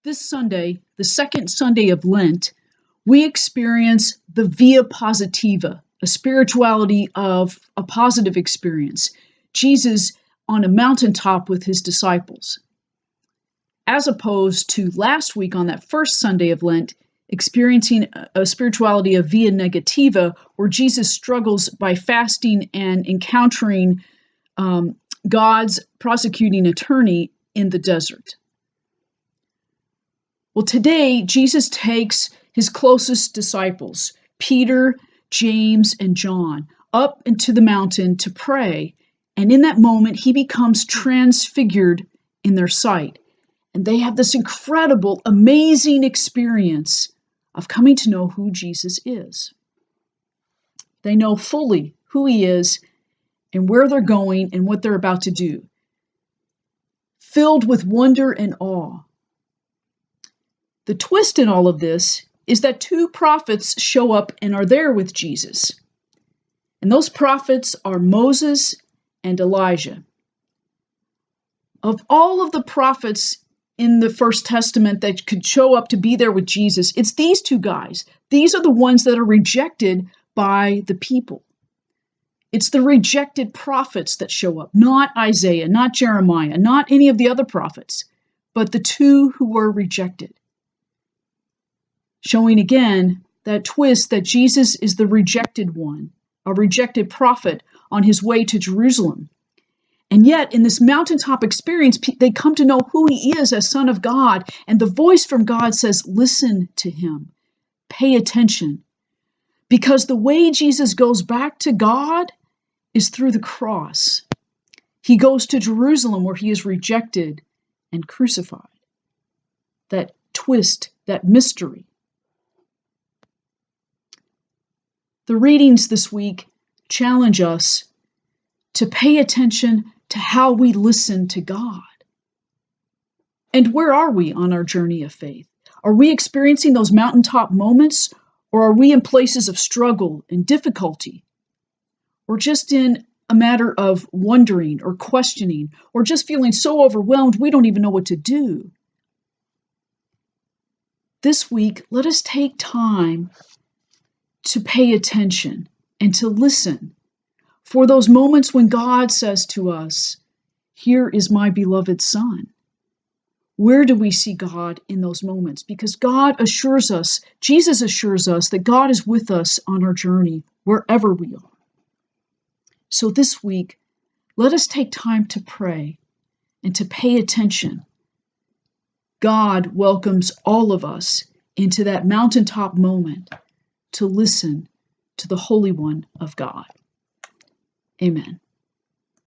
This Sunday, the second Sunday of Lent, we experience the via positiva, a spirituality of a positive experience. Jesus on a mountaintop with his disciples, as opposed to last week on that first Sunday of Lent, experiencing a spirituality of via negativa, where Jesus struggles by fasting and encountering God's prosecuting attorney in the desert. Well, today, Jesus takes his closest disciples, Peter, James, and John, up into the mountain to pray. And in that moment, he becomes transfigured in their sight. And they have this incredible, amazing experience of coming to know who Jesus is. They know fully who he is and where they're going and what they're about to do, filled with wonder and awe. The twist in all of this is that two prophets show up and are there with Jesus. And those prophets are Moses and Elijah. Of all of the prophets in the First Testament that could show up to be there with Jesus, it's these two guys. These are the ones that are rejected by the people. It's the rejected prophets that show up, not Isaiah, not Jeremiah, not any of the other prophets, but the two who were rejected. Showing again that twist that Jesus is the rejected one, a rejected prophet on his way to Jerusalem. And yet, in this mountaintop experience, they come to know who he is as Son of God. And the voice from God says, listen to him, pay attention. Because the way Jesus goes back to God is through the cross. He goes to Jerusalem where he is rejected and crucified. That twist, that mystery. The readings this week challenge us to pay attention to how we listen to God. And where are we on our journey of faith? Are we experiencing those mountaintop moments, or are we in places of struggle and difficulty? Or just in a matter of wondering or questioning, or just feeling so overwhelmed we don't even know what to do? This week, let us take time to pay attention and to listen for those moments when God says to us, "Here is my beloved Son." Where do we see God in those moments? Because God assures us, Jesus assures us that God is with us on our journey, wherever we are. So this week, let us take time to pray and to pay attention. God welcomes all of us into that mountaintop moment to listen to the Holy One of God. Amen.